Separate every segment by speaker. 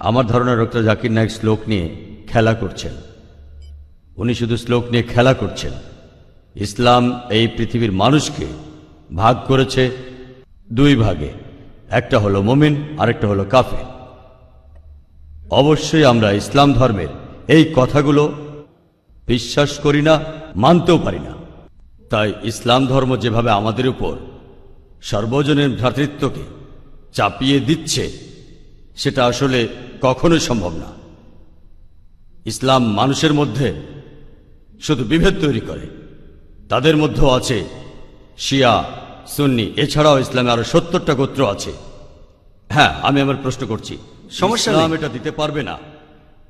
Speaker 1: আমার ধারণা ডক্টর জাকির নায়েক শ্লোক নিয়ে খেলা করছেন। উনি শুধু শ্লোক নিয়ে খেলা করছেন। ইসলাম এই পৃথিবীর মানুষকে ভাগ করেছে দুই ভাগে, একটা হলো মুমিন, আরেকটা হলো কাফের। অবশ্যই আমরা ইসলাম ধর্মের এই কথাগুলো বিশ্বাস করি না, মানতেও পারি না। তাই ইসলাম ধর্ম যেভাবে আমাদের উপর সর্বজনীন ভ্রাতৃত্বকে চাপিয়ে দিচ্ছে, সেটা আসলে কখনোই সম্ভব না। ইসলাম মানুষের মধ্যে শুধু বিভেদ তৈরি করে। তাদের মধ্যেও আছে শিয়া, সুন্নি, এছাড়াও ইসলামে আরো 70টা গোত্র আছে। হ্যাঁ, আমি আমার প্রশ্ন করছি, সমস্যা ইসলাম এটা দিতে পারবে না।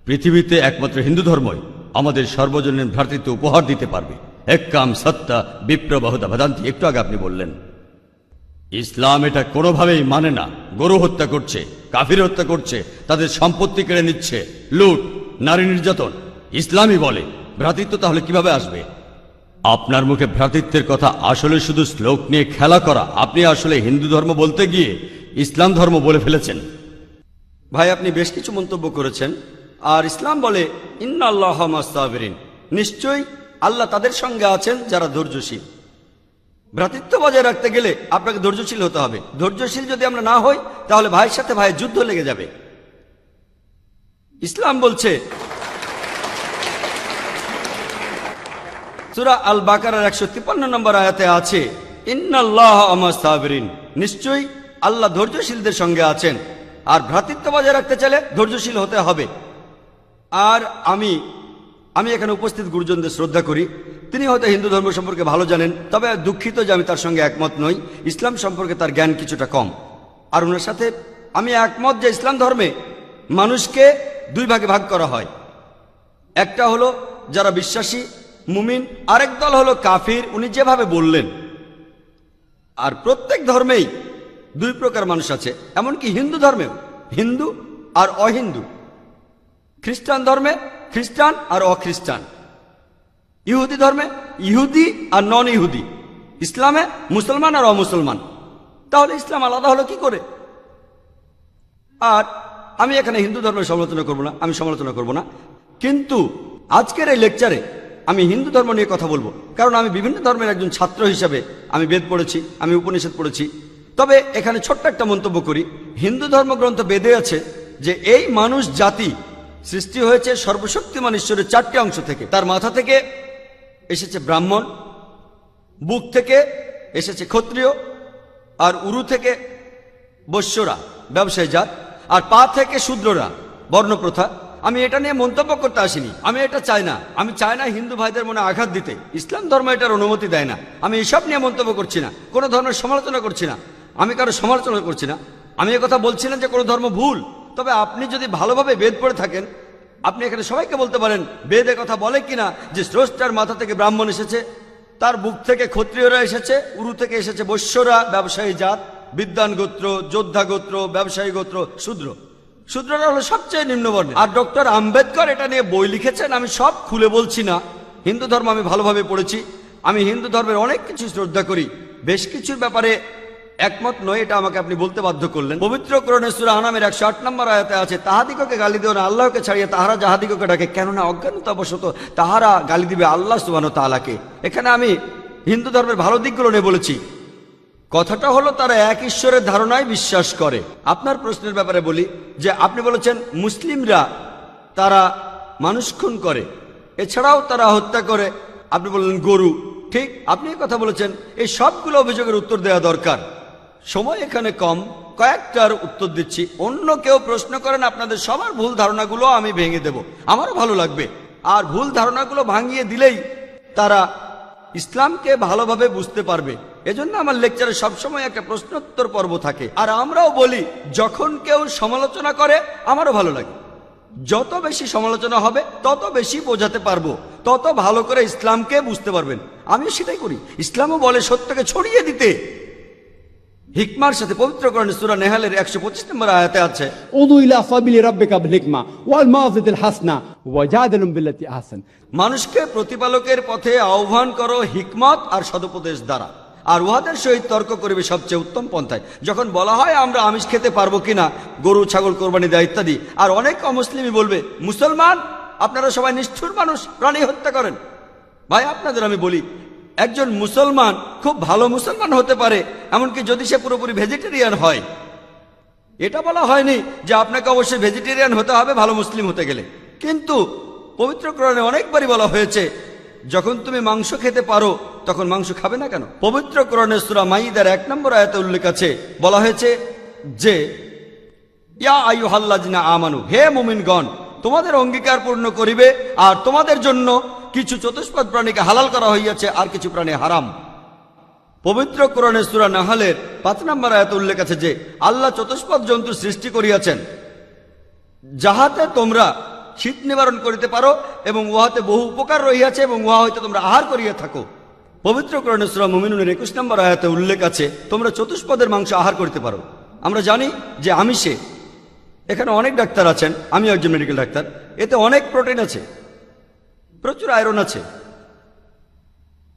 Speaker 1: পৃথিবীতে একমাত্র হিন্দু ধর্মই আমাদের সর্বজনীন ভ্রাতৃত্ব উপহার দিতে পারবে। এক্কাম সত্তা বিপ্রবাহুদা ভদান্তি, একটু আগে আপনি বললেন। ইসলাম এটা কোনোভাবেই মানে না। গরু হত্যা করছে, কাফির হত্যা করছে, তাদের সম্পত্তি কেড়ে নিচ্ছে, লুট, নারী নির্যাতন। ইসলামই বলে ভ্রাতৃত্ব, তাহলে কিভাবে আসবে? আপনার মুখে ভ্রাতৃত্বের কথা আসলে শুধু শ্লোক নিয়ে খেলা করা। আপনি আসলে হিন্দু ধর্ম বলতে গিয়ে ইসলাম ধর্ম বলে ফেলেছেন।
Speaker 2: ভাই, আপনি বেশ কিছু মন্তব্য করেছেন। আর ইসলাম বলে ইন্নাল্লাহ মাস-সাবিরিন, নিশ্চয়ই আল্লাহ তাদের সঙ্গে আছেন যারা ধৈর্যশীল। ভ্রাতৃত্ব বজায় রাখতে গেলে আপনাকে ধৈর্যশীল হতে হবে। ধৈর্যশীল যদি আমরা না হই, তাহলে ভাইয়ের সাথে ভাইয়ের যুদ্ধ লেগে যাবে। ইসলাম বলছে সূরা আল বাকারার 153 নম্বর আয়াতে আছে ইন্নাল্লাহ মাস-সাবিরিন, নিশ্চয়ই আল্লাহ ধৈর্যশীলদের সঙ্গে আছেন। আর ভ্রাতৃত্ব বজায় রাখতে চাইলে ধৈর্যশীল হতে হবে। আর আমি এখানে উপস্থিত গুরুজনদের শ্রদ্ধা করি। তিনি হয়তো হিন্দু ধর্ম সম্পর্কে ভালো জানেন, তবে দুঃখিত যে আমি তার সঙ্গে একমত নই। ইসলাম সম্পর্কে তার জ্ঞান কিছুটা কম। আর ওনার সাথে আমি একমত যে ইসলাম ধর্মে মানুষকে দুই ভাগে ভাগ করা হয়। একটা হলো যারা বিশ্বাসী মুমিন, আরেক দল হলো কাফির, উনি যেভাবে বললেন। আর প্রত্যেক ধর্মেই দুই প্রকার মানুষ আছে, এমনকি হিন্দু ধর্মেও হিন্দু আর অহিন্দু। খ্রিস্টান ধর্মে খ্রিস্টান আর অখ্রিস্টান, ইহুদি ধর্মে ইহুদি আর নন ইহুদি, ইসলামে মুসলমান আর অমুসলমান। তাহলে ইসলাম আলাদা হলো কি করে? আর আমি এখানে হিন্দু ধর্মের সমালোচনা করব না, আমি সমালোচনা করব না। কিন্তু আজকের এই লেকচারে আমি হিন্দু ধর্ম নিয়ে কথা বলবো, কারণ আমি বিভিন্ন ধর্মের একজন ছাত্র হিসাবে আমি বেদ পড়েছি, আমি উপনিষদ পড়েছি। তবে এখানে ছোট্ট একটা মন্তব্য করি। হিন্দু ধর্মগ্রন্থ বেদে আছে যে এই মানুষ জাতি সৃষ্টি হয়েছে সর্বশক্তিমান ঈশ্বরের 4টে অংশ থেকে। তার মাথা থেকে এসেছে ব্রাহ্মণ, বুক থেকে এসেছে ক্ষত্রিয়, আর উরু থেকে বৈশ্যরা ব্যবসায়ী জাত, আর পা থেকে শূদ্ররা বর্ণপ্রথা। আমি এটা নিয়ে মন্তব্য করতে আসিনি, আমি এটা চাই না। আমি চাই না হিন্দু ভাইদের মনে আঘাত দিতে। ইসলাম ধর্ম এটার অনুমতি দেয় না। আমি এসব নিয়ে মন্তব্য করছি না, কোনো ধর্মের সমালোচনা করছি না, আমি কারো সমালোচনা করছি না। আমি কথা বলছি না যে কোনো ধর্ম ভুল। তবে আপনি যদি ভালোভাবে বেদ পড়ে থাকেন, আপনি এখানে সবাইকে বলতে পারেন বেদে কথা বলে কিনা যে স্রষ্টার মাথা থেকে ব্রাহ্মণ এসেছে, তার বুক থেকে ক্ষত্রিয়রা এসেছে, উরু থেকে এসেছে বৈশ্যরা ব্যবসায়ী জাত, বিদ্বান গোত্র, যোদ্ধা গোত্র, ব্যবসায়ী গোত্র, শূদ্র। শূদ্ররা হলো সবচেয়ে নিম্নবর্ণের। আর ডক্টর আম্বেদকর এটা নিয়ে বই লিখেছেন। আমি সব খুলে বলছি না। হিন্দু ধর্ম আমি ভালোভাবে পড়েছি। আমি হিন্দু ধর্মের অনেক কিছু শ্রদ্ধা করি, বেশ কিছুর ব্যাপারে একমত নয়, এটা আমাকে আপনি বলতে বাধ্য করলেন। পবিত্র কোরআনে সূরা আনামের 108 নম্বর আয়াতে আছে তাহাদিগকে গালি দিও না আল্লাহকে ছাড়িয়ে তাহারা যাহাদিগকে ডাকে, কেননা অজ্ঞানতাবশত তাহারা গালি দিবে আল্লাহ সুবহানাহু ওয়া তাআলাকে। এখানে আমি হিন্দু ধর্মের ভালো দিকগুলো নিয়ে বলেছি। কথাটা হলো তারা এক ঈশ্বরের ধারণায় বিশ্বাস করে। আপনার প্রশ্নের ব্যাপারে বলি যে আপনি বলেছেন মুসলিমরা তারা মানুষ খুন করে, এছাড়াও তারা হত্যা করে। আপনি বললেন গরু, ঠিক আপনি কথা বলেছেন। এই সবগুলো অভিযোগের উত্তর দেওয়া দরকার, সময় এখানে কম, কয়েকটার উত্তর দিচ্ছি। অন্য কেউ প্রশ্ন করেন, আপনাদের সবার ভুল ধারণাগুলো আমি ভেঙে দেব, আমারও ভালো লাগবে। আর ভুল ধারণাগুলো ভাঙিয়ে দিলেই তারা ইসলামকে ভালোভাবে বুঝতে পারবে। এজন্য আমার লেকচারে সবসময় একটা প্রশ্নোত্তর পর্ব থাকে। আর আমরাও বলি যখন কেউ সমালোচনা করে আমারও ভালো লাগে। যত বেশি সমালোচনা হবে তত বেশি বোঝাতে পারবো, তত ভালো করে ইসলামকে বুঝতে পারবেন। আমিও সেটাই করি। ইসলামও বলে সত্যকে ছড়িয়ে দিতে। হিকমার সাথে পবিত্র কোরআনে সূরা নেহালের 125 নম্বর আয়াতে আছে
Speaker 3: উদু ইলা সাবিলি রাব্বিকা বিল হিকমা ওয়াল মাউযিতিল হাসনা ওয়াজাদিলুম বিল্লাতি আহসান।
Speaker 2: মানুষকে প্রতিপালকের পথে আহ্বান করো হিকমত আর সদুপদেশ দ্বারা। আর উহাদের সহিত তর্ক করিবে সবচেয়ে উত্তম পন্থায়। যখন বলা হয় আমরা আমিষ খেতে পারবো কিনা, গরু ছাগল কোরবানি দেয় ইত্যাদি, আর অনেক অমুসলিমই বলবে মুসলমান আপনারা সবাই নিষ্ঠুর মানুষ, প্রাণী হত্যা করেন। ভাই আপনাদের আমি বলি, একজন মুসলমান খুব ভালো মুসলমান হতে পারে, এমনকি যদি সে পুরোপুরি ভেজিটেরিয়ান হয়। এটা বলা হয়নি যে আপনাকে অবশ্যই ভেজিটেরিয়ান হতে হবে ভালো মুসলিম হতে গেলে, কিন্তু পবিত্র কোরআনে অনেকবারই বলা হয়েছে যখন তুমি মাংস খেতে পারো তখন মাংস খাবে না কেন। পবিত্র কোরআনে সূরা মাইদার 1 নম্বর আয়াতে উল্লেখ আছে, বলা হয়েছে যে ইয়া আইয়ুহাল্লাযিনা আমানু, হে মুমিনগণ, তোমাদের অঙ্গীকার পূর্ণ করিবে আর তোমাদের জন্য কিছু চতুষ্পদ প্রাণীকে হালাল করা হইয়াছে আর কিছু প্রাণী হারাম। পবিত্র কোরআনে সূরা নাহলের 5 নম্বর আয়াতে উল্লেখ আছে যে আল্লাহ চতুষ্পদ জন্তু সৃষ্টি করিয়াছেন যাহাতে তোমরা শীত নিবারণ করিতে পারো এবং উহাতে বহু উপকার রহিয়াছে এবং উহা হইতে তোমরা আহার করিয়া থাকো। পবিত্র কোরআনে সূরা মুমিনুনের 21 নম্বর আয়াতে উল্লেখ আছে তোমরা চতুষ্পদের মাংস আহার করতে পারো। আমরা জানি যে আমিষে, এখানে অনেক ডাক্তার আছেন, আমি একজন মেডিকেল ডাক্তার, এতে অনেক প্রোটিন আছে, প্রচুর আয়রন আছে,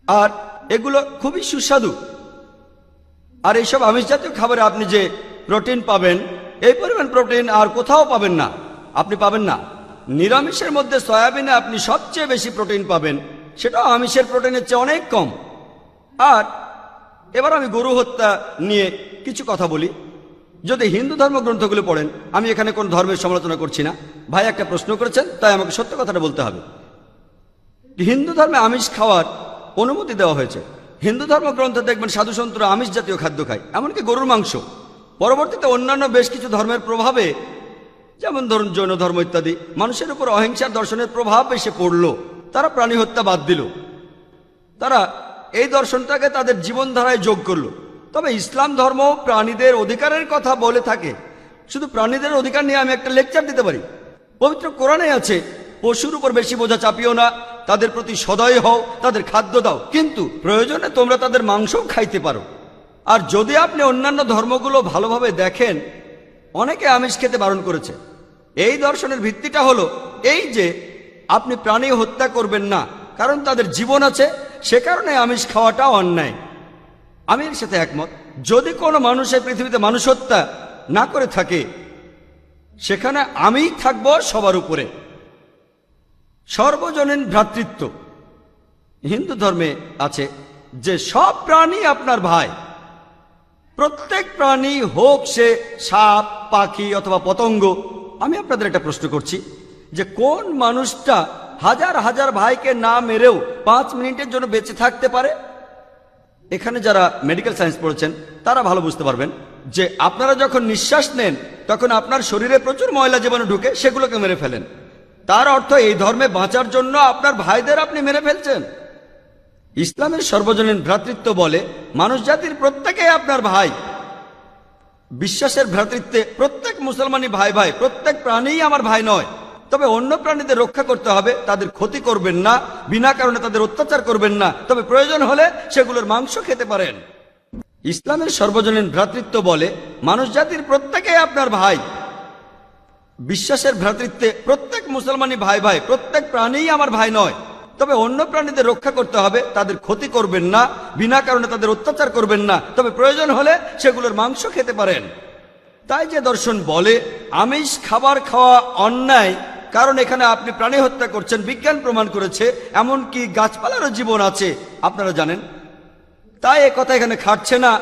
Speaker 2: আর এগুলো খুবই সুস্বাদু। আর এইসব আমিষ জাতীয় খাবারে আপনি যে প্রোটিন পাবেন, এই পরিমাণ প্রোটিন আর কোথাও পাবেন না, আপনি পাবেন না। নিরামিষের মধ্যে সয়াবিনে আপনি সবচেয়ে বেশি প্রোটিন পাবেন, সেটাও আমিষের প্রোটিনের চেয়ে অনেক কম। আর এবার আমি গরু হত্যা নিয়ে কিছু কথা বলি। যদি হিন্দু ধর্মগ্রন্থগুলো পড়েন, আমি এখানে কোন ধর্মের সমালোচনা করছি না, ভাই একটা প্রশ্ন করেছেন তাই আমাকে সত্য কথাটা বলতে হবে। হিন্দু ধর্মে আমিষ খাওয়ার অনুমতি দেওয়া হয়েছে। হিন্দু ধর্মগ্রন্থে দেখবেন সাধুসন্তরা আমিষ জাতীয় খাদ্য খায়, এমনকি গরুর মাংস। পরবর্তীতে অন্যান্য বেশ কিছু ধর্মের প্রভাবে, যেমন ধরুন জৈন ধর্ম ইত্যাদি, মানুষের উপর অহিংসার দর্শনের প্রভাব এসে পড়ল, তারা প্রাণী হত্যা বাদ দিল, তারা এই দর্শনটাকে তাদের জীবনধারায় যোগ করলো। তবে ইসলাম ধর্ম প্রাণীদের অধিকারের কথা বলে থাকে। শুধু প্রাণীদের অধিকার নিয়ে আমি একটা লেকচার দিতে পারি। পবিত্র কোরআনে আছে পশুর উপর বেশি বোঝা চাপিও না, তাদের প্রতি সদয় হও, তাদের খাদ্য দাও, কিন্তু প্রয়োজনে তোমরা তাদের মাংসও খাইতে পারো। আর যদি আপনি অন্যান্য ধর্মগুলো ভালোভাবে দেখেন, অনেকে আমিষ খেতে বারণ করেছে। এই দর্শনের ভিত্তিটা হলো এই যে আপনি প্রাণী হত্যা করবেন না, কারণ তাদের জীবন আছে, সে কারণে আমিষ খাওয়াটা অন্যায়। আমি এর সাথে একমত। যদি কোনো মানুষের পৃথিবীতে মানুষ হত্যা না করে থাকে, সেখানে আমিই থাকবো সবার উপরে। সর্বজনীন ভ্রাতৃত্ব হিন্দু ধর্মে আছে যে সব প্রাণী আপনার ভাই। প্রত্যেক প্রাণী, হোক সে সাপ, পাখি অথবা পতঙ্গ। আমি আপনাদের একটা প্রশ্ন করছি যে কোন মানুষটা হাজার হাজার ভাইকে না মেরেও 5 মিনিটের জন্য বেঁচে থাকতে পারে? এখানে যারা মেডিকেল সায়েন্স পড়েছেন তারা ভালো বুঝতে পারবেন যে আপনারা যখন নিঃশ্বাস নেন তখন আপনার শরীরে প্রচুর ময়লা জীবাণু ঢুকে, সেগুলোকে মেরে ফেলেন। তার অর্থ এই ধর্মে বাঁচার জন্য আপনার ভাইদের আপনি মেরে ফেলছেন। ইসলামের সর্বজনীন ভ্রাতৃত্ব বলে মানুষ জাতির প্রত্যেকেই আপনার ভাই। বিশ্বাসের ভ্রাতৃত্বে প্রত্যেক মুসলমানই ভাই ভাই, প্রত্যেক প্রাণীই আমার ভাই নয়। তবে অন্য প্রাণীদের রক্ষা করতে হবে, তাদের ক্ষতি করবেন না, বিনা কারণে তাদের অত্যাচার করবেন না, তবে প্রয়োজন হলে সেগুলোর মাংস খেতে পারেন। ইসলামের সর্বজনীন ভ্রাতৃত্ব বলে মানুষ জাতির প্রত্যেকেই আপনার ভাই। বিশ্বাসের ভ্রাতৃত্বে প্রত্যেক মুসলমানই ভাই ভাই, প্রত্যেক প্রাণীই আমার ভাই নয়। তবে অন্য প্রাণীদের রক্ষা করতে হবে, তাদের ক্ষতি করবেন না, বিনা কারণে তাদের অত্যাচার করবেন না, তবে প্রয়োজন হলে সেগুলোর মাংস খেতে পারেন। তাই যে দর্শন বলে আমিষ খাবার খাওয়া অন্যায়, কারণ এখানে আপনি প্রাণী হত্যা করছেন, বিজ্ঞান প্রমাণ করেছে, এমনকি গাছপালারও জীবন আছে, আপনারা জানেন। তাই এ কথা এখানে খাটছে না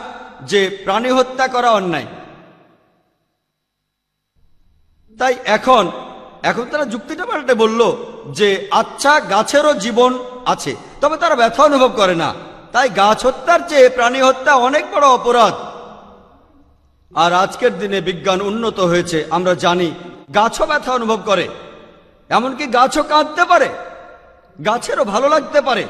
Speaker 2: যে প্রাণী হত্যা করা অন্যায়। তাই এখন তারা যুক্তিটা পাল্টে বলল যে আচ্ছা, গাছেরও জীবন আছে, তবে তারা ব্যথা অনুভব করে না, তাই গাছ হত্যার চেয়ে প্রাণী হত্যা অনেক বড় অপরাধ। আর আজকের দিনে বিজ্ঞান উন্নত হয়েছে, আমরা জানি গাছও ব্যথা অনুভব করে, এমনকি গাছও কাঁদতে পারে, গাছেরও ভালো লাগতে পারে।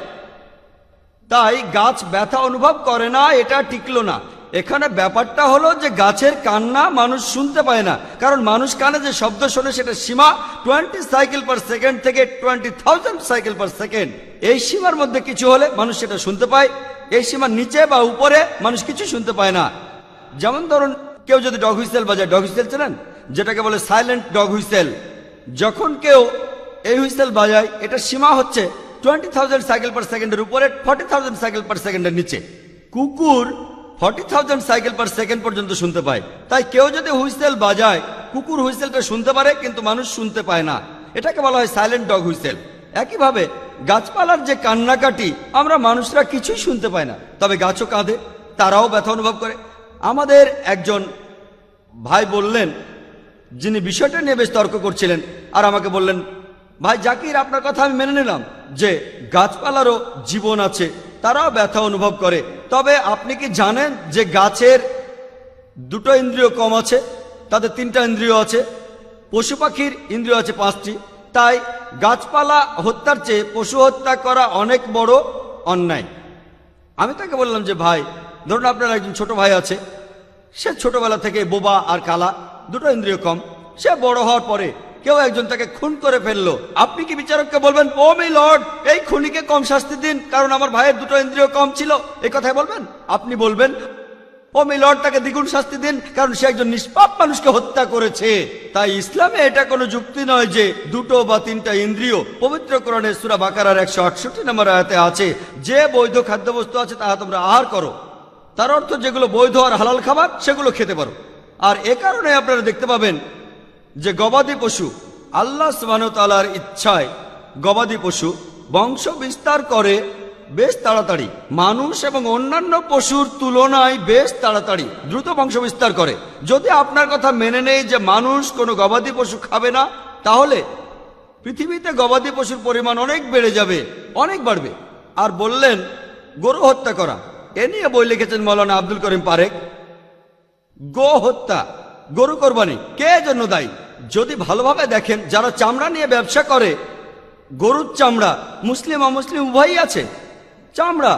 Speaker 2: তাই গাছ ব্যথা অনুভব করে না, এটা টিকলো না। এখানে ব্যাপারটা হলো যে গাছের কান্না মানুষ শুনতে পায় না, কারণ মানুষ কানে যে শব্দ শোনে সেটা সীমা 20 সাইকেল পার সেকেন্ড থেকে 20,000 সাইকেল পার সেকেন্ড। এই সীমার মধ্যে কিছু হলে মানুষ সেটা শুনতে পায়, এই সীমার নিচে বা উপরে মানুষ কিছু শুনতে পায় না। যেমন ধরুন কেউ যদি ডগ হুইসেল বাজায়, ডগ হুইসেল চেনেন, যেটাকে বলে সাইলেন্ট ডগ হুইসেল। যখন কেউ এই হুইসেল বাজায়, এটা সীমা হচ্ছে 20,000 সাইকেল পার সেকেন্ডের উপরে, 40,000 সাইকেল পার সেকেন্ডের নিচে। কুকুর 40,000 সাইকেল পার সেকেন্ড পর্যন্ত শুনতে পায়। তাই কেউ যদি হুইসেল বাজায়, কুকুর হুইসেলটা শুনতে পারে কিন্তু মানুষ শুনতে পায় না। এটাকে বলা হয় সাইলেন্ট ডগ হুইসেল। একইভাবে গাছপালার যে কান্নাকাটি আমরা মানুষরা কিছুই শুনতে পাই না, তবে গাছও কাঁদে, তারাও ব্যথা অনুভব করে। আমাদের একজন ভাই বললেন, যিনি বিষয়টা নিয়ে বেশ তর্ক করছিলেন, আর আমাকে বললেন, ভাই জাকির, আপনার কথা আমি মেনে নিলাম যে গাছপালারও জীবন আছে, তারাও ব্যথা অনুভব করে, তবে আপনি কি জানেন যে গাছের দুটো ইন্দ্রিয় কম আছে, তাদের 3টা ইন্দ্রিয় আছে, পশু পাখির ইন্দ্রিয় আছে 5টি। তাই গাছপালা হত্যার চেয়ে পশু হত্যা করা অনেক বড় অন্যায়। আমি তাকে বললাম যে ভাই, ধরুন আপনার একজন ছোট ভাই আছে, সে ছোটবেলা থেকে বোবা আর কালা, দুটো ইন্দ্রিয় কম। সে বড় হওয়ার পরে কেউ একজন তাকে খুন করে ফেললো, আপনি কি বিচারককে বলবেন, ও মি লর্ড, এই খুনিকে কম শাস্তি দিন কারণ আমার ভাইয়ের দুটো ইন্দ্রিয় কম ছিল? এই কথাই বলবেন? আপনি বলবেন, ও মি লর্ড, তাকে দ্বিগুণ শাস্তি দিন কারণ সে একজন নিষ্পাপ মানুষকে হত্যা করেছে। তাই ইসলামে এটা কোনো যুক্তি নয় যে 2 বা 3টা ইন্দ্রিয়। পবিত্র কোরআনে সূরা বাকারার 168 নম্বর আয়াতে আছে, যে বৈধ খাদ্যবস্তু আছে তাহা তোমরা আহার করো। তার অর্থ যেগুলো বৈধ আর হালাল খাবার সেগুলো খেতে পারো। আর এ কারণে আপনারা দেখতে পাবেন যে গবাদি পশু, আল্লাহ সুবহানাহু ওয়া তাআলার ইচ্ছায় গবাদি পশু বংশ বিস্তার করে বেশ তাড়াতাড়ি, মানুষ এবং অন্যান্য পশুর তুলনায় বেশ তাড়াতাড়ি দ্রুত বংশ বিস্তার করে। যদি আপনার কথা মেনে নেই যে মানুষ কোনো গবাদি পশু খাবে না, তাহলে পৃথিবীতে গবাদি পশুর পরিমাণ অনেক বেড়ে যাবে, অনেক বাড়বে। আর বললেন গরু হত্যা করা, এ নিয়ে বই লিখেছেন মৌলানা আব্দুল করিম পারেক। গো হত্যা, গরু কোরবানি কে জন্য দায়ী? যদি ভালোভাবে দেখেন, যারা চামড়া নিয়ে ব্যবসা করে, গরুর চামড়া, মুসলিম অমুসলিম উভয়ই আছে, চামড়া,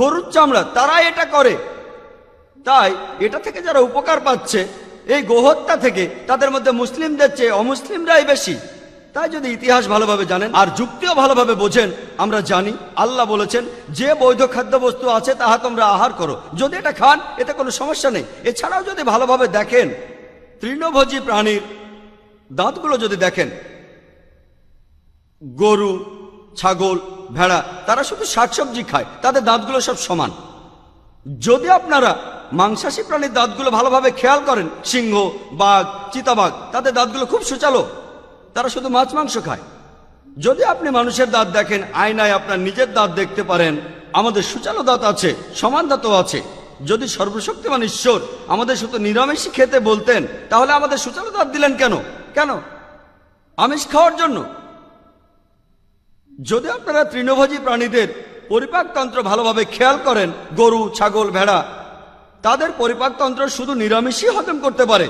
Speaker 2: গরুর চামড়া, তারা এটা করে। তাই এটা থেকে যারা উপকার পাচ্ছে এই গোহত্যা থেকে, তাদের মধ্যে মুসলিমদের চেয়ে অমুসলিমরাই বেশি। তাই যদি ইতিহাস ভালোভাবে জানেন আর যুক্তিও ভালোভাবে বোঝেন, আমরা জানি আল্লাহ বলেছেন যে বৈধ খাদ্যবস্তু আছে তাহা তোমরা আহার করো, যদি এটা খান এতে কোনো সমস্যা নেই। এছাড়াও যদি ভালোভাবে দেখেন, তৃণভোজী প্রাণীর দাঁতগুলো যদি দেখেন, গরু, ছাগল, ভেড়া, তারা শুধু শাকসবজি খায়, তাদের দাঁতগুলো সব সমান। যদি আপনারা মাংসাশী প্রাণীর দাঁতগুলো ভালোভাবে খেয়াল করেন, সিংহ, বাঘ, চিতাবাঘ, তাদের দাঁতগুলো খুব সুচালো, তারা শুধু মাছ মাংস খায়। যদি আপনি মানুষের দাঁত দেখেন, আয়নায় আপনার নিজের দাঁত দেখতে পারেন, আমাদের সুচালো দাঁত আছে, সমান দাঁতও আছে। যদি সর্বশক্তিমান ঈশ্বর আমাদের শুধু নিরামিষই খেতে বলতেন, তাহলে আমাদের সুচালো দাঁত দিলেন কেন? কেন? আমিষ খাওয়ার জন্য? যদি আপনারা তৃণভোজী প্রাণীদের পরিপাকতন্ত্র ভালোভাবে খেয়াল করেন, গরু, ছাগল, ভেড়া, তাদের পরিপাকতন্ত্র শুধু নিরামিষই হজম করতে পারে।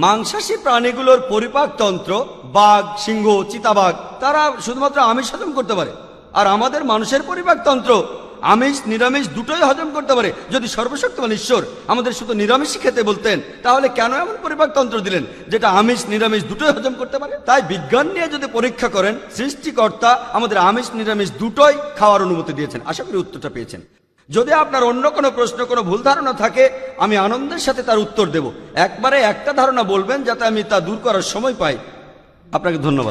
Speaker 2: মাংসাশী প্রাণীগুলোর পরিপাকতন্ত্র, বাঘ, সিংহ, চিতাবাঘ, তারা শুধুমাত্র আমিষ হজম করতে পারে। আর আমাদের মানুষের পরিপাকতন্ত্র আমিষ নিরামিষ দুটোই হজম করতে পারে। যদি সর্বশক্তিমান ঈশ্বর আমাদের শুধু নিরামিষই খেতে বলতেন, তাহলে কেন এমন পরিপাকতন্ত্র দিলেন যেটা আমিষ নিরামিষ দুটোই হজম করতে পারে? তাই বিজ্ঞান নিয়ে যদি পরীক্ষা করেন, সৃষ্টিকর্তা আমাদের আমিষ নিরামিষ দুটোই খাওয়ার অনুমতি দিয়েছেন। আশা করি উত্তরটা পেয়েছেন। যদি আপনার অন্য কোনো প্রশ্ন, কোনো ভুল ধারণা থাকে, আমি আনন্দের সাথে তার উত্তর দেব। একবারে একটা ধারণা বলবেন যাতে আমি তা দূর করার সময় পাই। আপনাকে ধন্যবাদ।